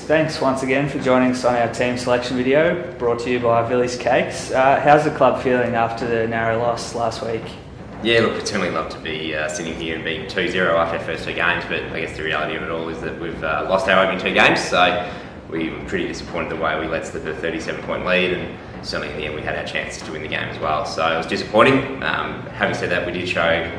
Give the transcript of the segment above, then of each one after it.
thanks once again for joining us on our team selection video, brought to you by Billy's Cakes. How's the club feeling after the narrow loss last week? Yeah, look, we'd certainly love to be sitting here and being 2-0 after our first two games, but I guess the reality of it all is that we've lost our opening two games, so we were pretty disappointed the way we let slip a 37-point lead, and certainly in the end we had our chances to win the game as well. So it was disappointing. Having said that, we did show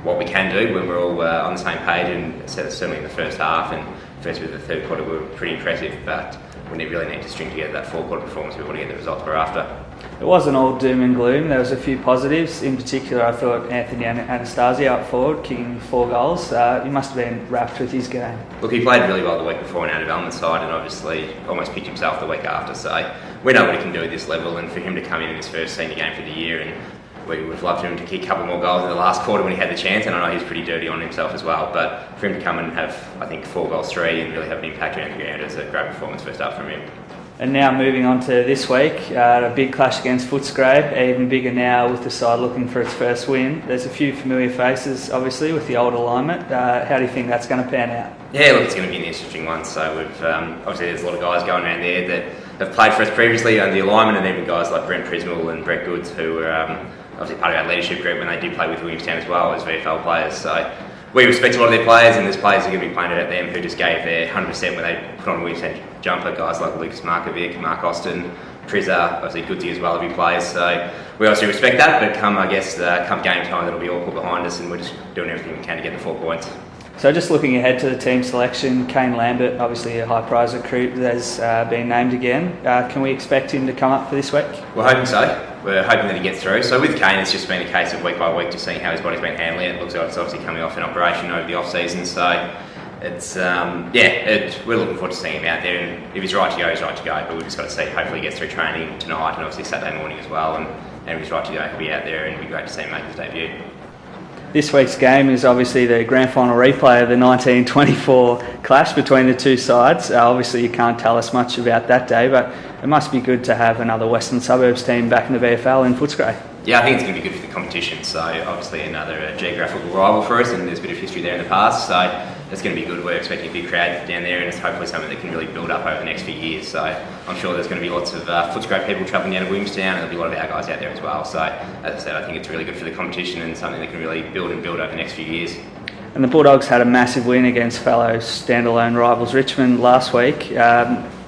what we can do when we're all on the same page, and certainly in the first half and first bit of the third quarter we were pretty impressive, but we really need to string together that fourth-quarter performance if we want to get the results we're after. It wasn't all doom and gloom. There was a few positives. In particular, I thought Anthony Anastasio up forward, kicking 4 goals. He must have been wrapped with his game. Look, he played really well the week before in our development side, and obviously almost picked himself the week after. So we know what he can do at this level, and for him to come in his first senior game for the year, and we would have loved him to kick a couple more goals in the last quarter when he had the chance, and I know he's pretty dirty on himself as well, but for him to come and have, I think, 4 goals, 3, and really have an impact around the ground is a great performance first up from him. And now moving on to this week, a big clash against Footscray, even bigger now with the side looking for its first win. There's a few familiar faces, obviously, with the old alignment. How do you think that's going to pan out? Yeah, look, it's going to be an interesting one. So we've obviously there's a lot of guys going around there that have played for us previously under the alignment, and even guys like Brent Prismal and Brett Goods, who were obviously part of our leadership group when they did play with Williamstown as well as VFL players. So we respect a lot of their players, and there's players who are going to be playing at them who just gave their 100% when they put on a Williamstown jumper. Guys like Lucas Markovic, Mark Austin, Prizza, obviously Goodsy as well if he plays. So we obviously respect that, but come game time, that'll be all put behind us, and we're just doing everything we can to get the 4 points. So just looking ahead to the team selection, Kane Lambert, obviously a high prize recruit, has been named again. Can we expect him to come up for this week? We're hoping so. We're hoping that he gets through. So with Kane, it's just been a case of week by week, just seeing how his body's been handling it. It looks like it's obviously coming off an operation over the off-season, so it's we're looking forward to seeing him out there, and if he's right to go, he's right to go, but we've just got to see, hopefully he gets through training tonight and obviously Saturday morning as well, and if he's right to go, he'll be out there, and it'll be great to see him make his debut. This week's game is obviously the grand final replay of the 1924 clash between the two sides. Obviously you can't tell us much about that day, but it must be good to have another Western Suburbs team back in the VFL in Footscray. Yeah, I think it's going to be good for the competition, so obviously another geographical rival for us, and there's a bit of history there in the past, so it's going to be good. We're expecting a big crowd down there, and it's hopefully something that can really build up over the next few years, so I'm sure there's going to be lots of Footscray people travelling down to Williamstown, and there'll be a lot of our guys out there as well, so as I said, I think it's really good for the competition and something that can really build over the next few years. And the Bulldogs had a massive win against fellow standalone rivals Richmond last week.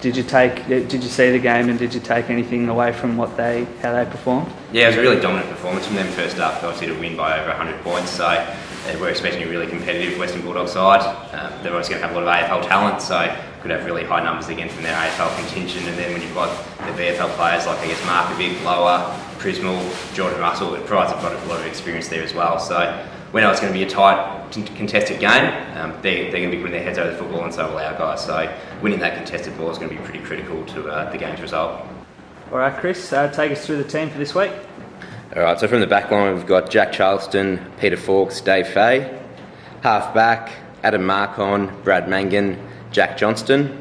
Did you see the game, and did you take anything away from how they performed? Yeah, it was a really dominant performance from them first up, obviously to win by over 100 points, so we're expecting a really competitive Western Bulldog side. They're always going to have a lot of AFL talent, so could have really high numbers again from their AFL contingent, and then when you've got the VFL players like, I guess, Markovic, Lower, Prismal, Jordan Russell, it provides a lot of experience there as well, so we know it's going to be a tight, contested game. They're going to be putting their heads over the football, and so will our guys. So winning that contested ball is going to be pretty critical to the game's result. All right, Chris, take us through the team for this week. All right, so from the back line, we've got Jack Charleston, Peter Fawkes, Dave Fay. Half back, Adam Marcon, Brad Mangan, Jack Johnston.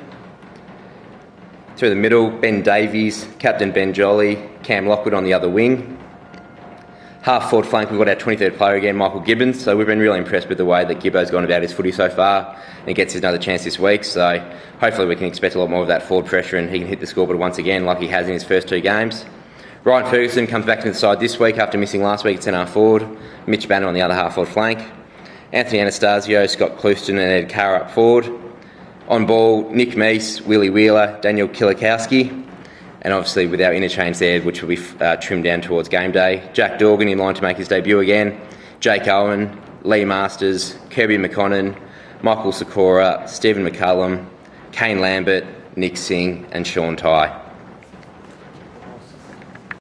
Through the middle, Ben Davies, Captain Ben Jolly, Cam Lockwood on the other wing. Half forward flank, we've got our 23rd player again, Michael Gibbons. So we've been really impressed with the way that Gibbo's gone about his footy so far, and he gets another chance this week. So hopefully we can expect a lot more of that forward pressure, and he can hit the scoreboard once again like he has in his first 2 games. Ryan Ferguson comes back to the side this week after missing last week at centre forward. Mitch Banner on the other half forward flank. Anthony Anastasio, Scott Clouston and Ed Carr up forward. On ball, Nick Meese, Willie Wheeler, Daniel Kilikowski. And obviously with our interchange there, which will be trimmed down towards game day, Jack Dorgan in line to make his debut again, Jake Owen, Lee Masters, Kirby McConnon, Michael Sikora, Stephen McCullum, Kane Lambert, Nick Singh and Sean Ty.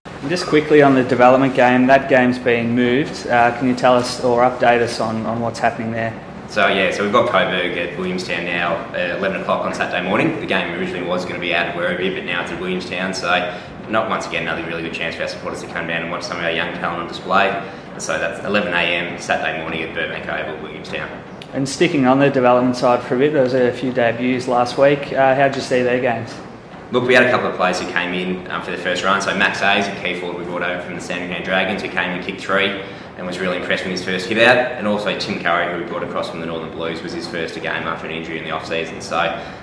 And just quickly on the development game, that game's been moved. Can you tell us or update us on what's happening there? So we've got Coburg at Williamstown now at 11 o'clock on Saturday morning. The game originally was going to be out at Werribee, but now it's at Williamstown, so not once again another really good chance for our supporters to come down and watch some of our young talent on display. So that's 11 a.m. Saturday morning at Burbank Oval, Williamstown. And sticking on the development side for a bit, there was a few debuts last week. How did you see their games? Look, we had a couple of players who came in for the first run. So Max Hayes, a key forward we brought over from the Sandringham Dragons, who came and kicked 3. and was really impressed with his first hit out. And also Tim Curry, who we brought across from the Northern Blues, was his first game after an injury in the off-season. So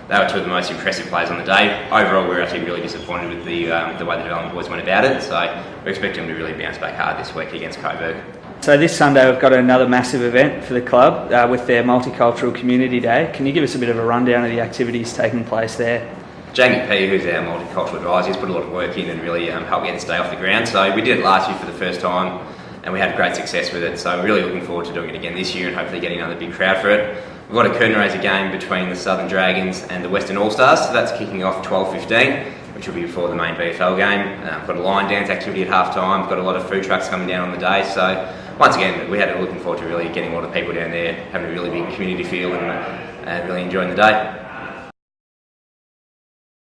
they were two of the most impressive players on the day. Overall, we were actually really disappointed with the way the development boys went about it. So we expect them to really bounce back hard this week against Coburg. So this Sunday we've got another massive event for the club with their Multicultural Community Day. Can you give us a bit of a rundown of the activities taking place there? Jamie P, who's our multicultural advisor, has put a lot of work in and really helped get this day off the ground. So we did it last year for the first time, and we had great success with it. So we're really looking forward to doing it again this year and hopefully getting another big crowd for it. We've got a curtain raiser game between the Southern Dragons and the Western All-Stars, so that's kicking off 12:15, which will be before the main BFL game. We've got a line dance activity at half-time. We've got a lot of food trucks coming down on the day. So once again, we had looking forward to really getting a lot of people down there, having a really big community feel and really enjoying the day.